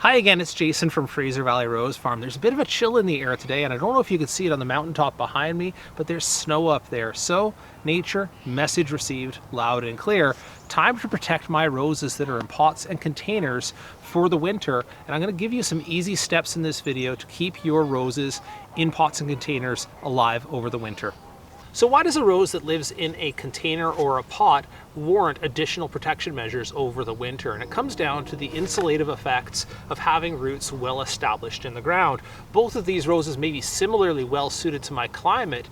Hi again, it's Jason from Fraser Valley Rose Farm. There's a bit of a chill in the air today, and I don't know if you can see it on the mountaintop behind me, but there's snow up there. So, nature, message received loud and clear. Time to protect my roses that are in pots and containers for the winter, and I'm going to give you some easy steps in this video to keep your roses in pots and containers alive over the winter. So why does a rose that lives in a container or a pot warrant additional protection measures over the winter? And it comes down to the insulative effects of having roots well established in the ground. Both of these roses may be similarly well suited to my climate,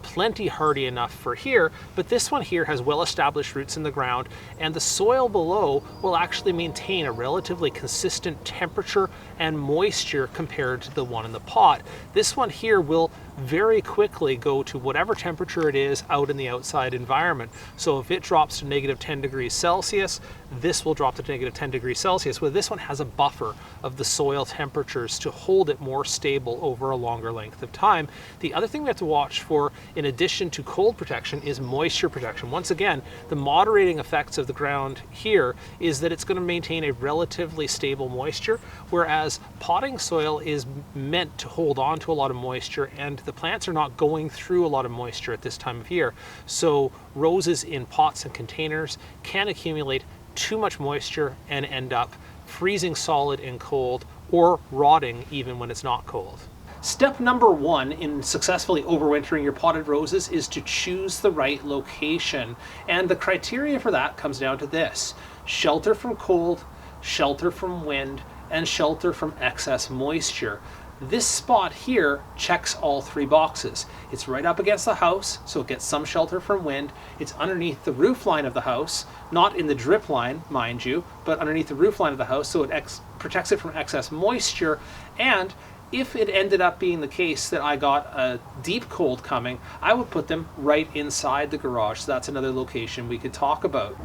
plenty hardy enough for here, but this one here has well established roots in the ground, and the soil below will actually maintain a relatively consistent temperature and moisture compared to the one in the pot. This one here will very quickly go to whatever temperature it is out in the outside environment. So if it drops to -10 degrees Celsius, this will drop to -10 degrees Celsius, where this one has a buffer of the soil temperatures to hold it more stable over a longer length of time. The other thing we have to watch for, in addition to cold protection, is moisture protection. Once again, the moderating effects of the ground here is that it's going to maintain a relatively stable moisture, whereas potting soil is meant to hold on to a lot of moisture, and the plants are not going through a lot of moisture at this time of year. So roses in pots and containers can accumulate too much moisture and end up freezing solid and cold, or rotting even when it's not cold. Step number one in successfully overwintering your potted roses is to choose the right location. And the criteria for that comes down to this: shelter from cold, shelter from wind, and shelter from excess moisture. This spot here checks all three boxes. It's right up against the house, so it gets some shelter from wind. It's underneath the roof line of the house, not in the drip line, mind you, but underneath the roof line of the house, so it protects it from excess moisture. And if it ended up being the case that I got a deep cold coming, I would put them right inside the garage. So that's another location we could talk about.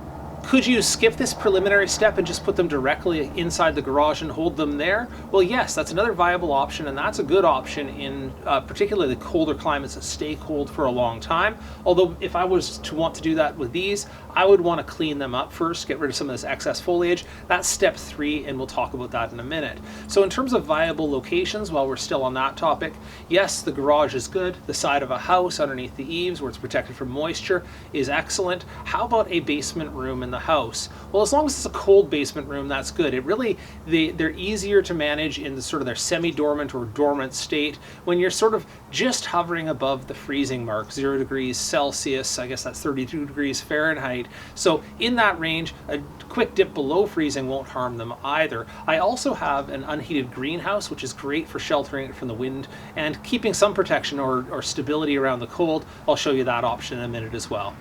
Could you skip this preliminary step and just put them directly inside the garage and hold them there? Well, yes, that's another viable option, and that's a good option in particularly colder climates that stay cold for a long time. Although if I was to want to do that with these, I would want to clean them up first, get rid of some of this excess foliage. That's step 3, and we'll talk about that in a minute. So in terms of viable locations, while we're still on that topic, yes, the garage is good. The side of a house underneath the eaves where it's protected from moisture is excellent. How about a basement room in the house? Well, as long as it's a cold basement room, that's good. It really, they're easier to manage in the sort of their semi-dormant or dormant state when you're sort of just hovering above the freezing mark, 0 degrees Celsius, I guess that's 32 degrees Fahrenheit. So in that range, a quick dip below freezing won't harm them either. I also have an unheated greenhouse, which is great for sheltering it from the wind and keeping some protection or stability around the cold. I'll show you that option in a minute as well.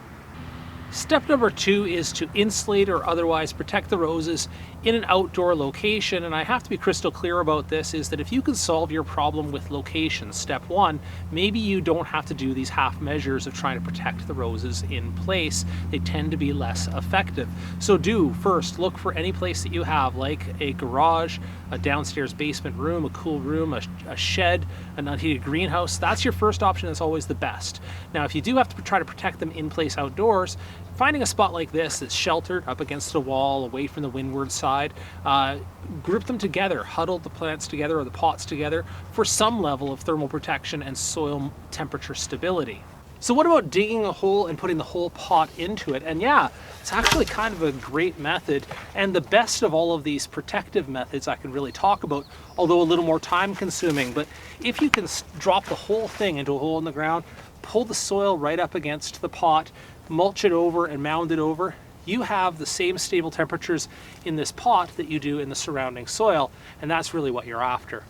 Step number 2 is to insulate or otherwise protect the roses in an outdoor location. And I have to be crystal clear about this, is that if you can solve your problem with location, step 1, maybe you don't have to do these half measures of trying to protect the roses in place. They tend to be less effective. So do first look for any place that you have, like a garage, a downstairs basement room, a cool room, a shed, an unheated greenhouse. That's your first option. That's always the best. Now, if you do have to try to protect them in place outdoors, finding a spot like this that's sheltered up against a wall, away from the windward side, group them together, huddle the plants together or the pots together for some level of thermal protection and soil temperature stability. So what about digging a hole and putting the whole pot into it? And yeah, it's actually kind of a great method, and the best of all of these protective methods I can really talk about, although a little more time consuming. But if you can drop the whole thing into a hole in the ground, pull the soil right up against the pot, mulch it over and mound it over, you have the same stable temperatures in this pot that you do in the surrounding soil, and that's really what you're after.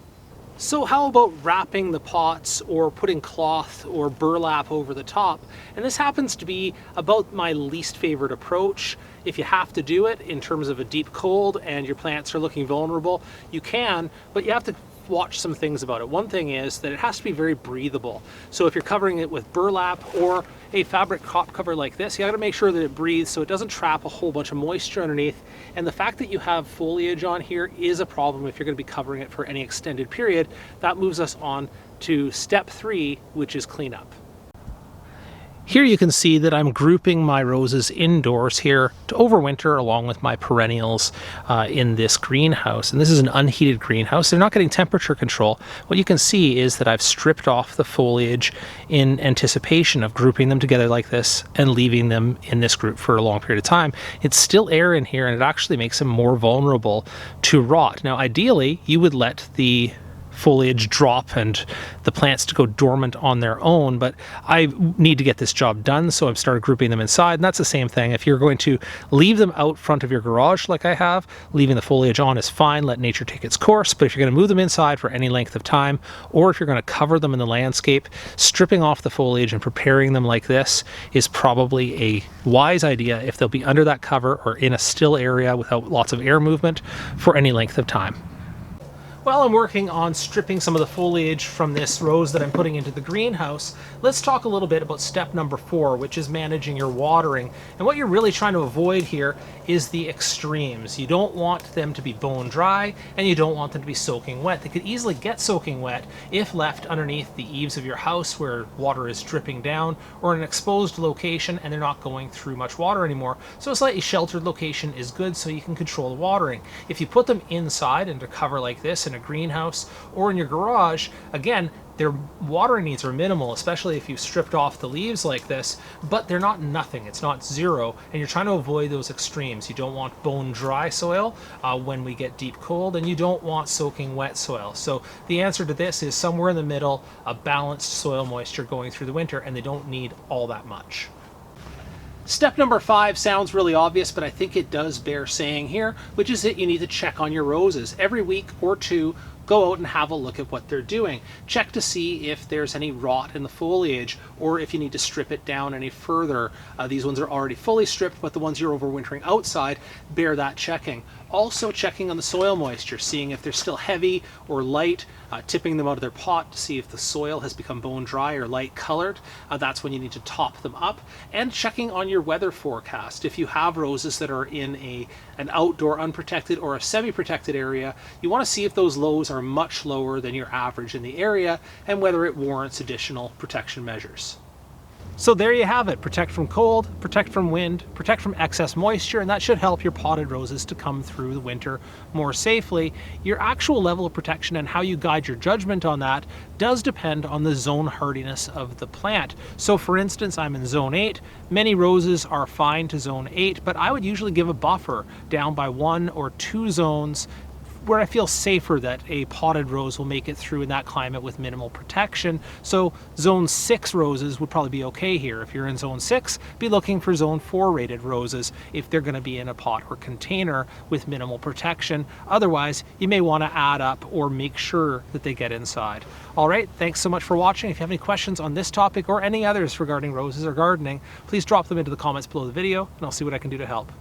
So how about wrapping the pots or putting cloth or burlap over the top? And this happens to be about my least favorite approach. If you have to do it in terms of a deep cold and your plants are looking vulnerable, you can, but you have to watch some things about it. One thing is that it has to be very breathable. So if you're covering it with burlap or a fabric top cover like this, you got to make sure that it breathes so it doesn't trap a whole bunch of moisture underneath. And the fact that you have foliage on here is a problem if you're going to be covering it for any extended period. That moves us on to step 3, which is cleanup. Here you can see that I'm grouping my roses indoors here to overwinter along with my perennials in this greenhouse. And this is an unheated greenhouse. They're not getting temperature control. What you can see is that I've stripped off the foliage in anticipation of grouping them together like this and leaving them in this group for a long period of time. It's still air in here, and it actually makes them more vulnerable to rot. Now, ideally, you would let the foliage drop and the plants to go dormant on their own, but I need to get this job done, so I've started grouping them inside. And that's the same thing. If you're going to leave them out front of your garage like I have, leaving the foliage on is fine, let nature take its course. But if you're going to move them inside for any length of time, or if you're going to cover them in the landscape, stripping off the foliage and preparing them like this is probably a wise idea if they'll be under that cover or in a still area without lots of air movement for any length of time. While I'm working on stripping some of the foliage from this rose that I'm putting into the greenhouse, let's talk a little bit about step number 4, which is managing your watering. And what you're really trying to avoid here is the extremes. You don't want them to be bone dry, and you don't want them to be soaking wet. They could easily get soaking wet if left underneath the eaves of your house where water is dripping down, or in an exposed location and they're not going through much water anymore. So a slightly sheltered location is good so you can control the watering. If you put them inside under cover like this in a greenhouse or in your garage, again, their watering needs are minimal, especially if you've stripped off the leaves like this, but they're not nothing, it's not zero, and you're trying to avoid those extremes. You don't want bone dry soil when we get deep cold, and you don't want soaking wet soil. So the answer to this is somewhere in the middle, a balanced soil moisture going through the winter, and they don't need all that much. Step number 5 sounds really obvious, but I think it does bear saying here, which is that you need to check on your roses. Every week or two, go out and have a look at what they're doing. Check to see if there's any rot in the foliage, or if you need to strip it down any further. These ones are already fully stripped, but the ones you're overwintering outside bear that checking. Also checking on the soil moisture, seeing if they're still heavy or light, tipping them out of their pot to see if the soil has become bone dry or light colored. That's when you need to top them up. And checking on your weather forecast. If you have roses that are in an outdoor unprotected or a semi-protected area, you want to see if those lows are much lower than your average in the area and whether it warrants additional protection measures. So there you have it. Protect from cold, protect from wind, protect from excess moisture, and that should help your potted roses to come through the winter more safely. Your actual level of protection and how you guide your judgment on that does depend on the zone hardiness of the plant. So for instance, I'm in zone 8. Many roses are fine to zone 8, but I would usually give a buffer down by 1 or 2 zones where I feel safer that a potted rose will make it through in that climate with minimal protection. So zone 6 roses would probably be okay here. If you're in zone 6, be looking for zone 4 rated roses if they're going to be in a pot or container with minimal protection. Otherwise, you may want to add up or make sure that they get inside. All right, thanks so much for watching. If you have any questions on this topic or any others regarding roses or gardening, please drop them into the comments below the video and I'll see what I can do to help.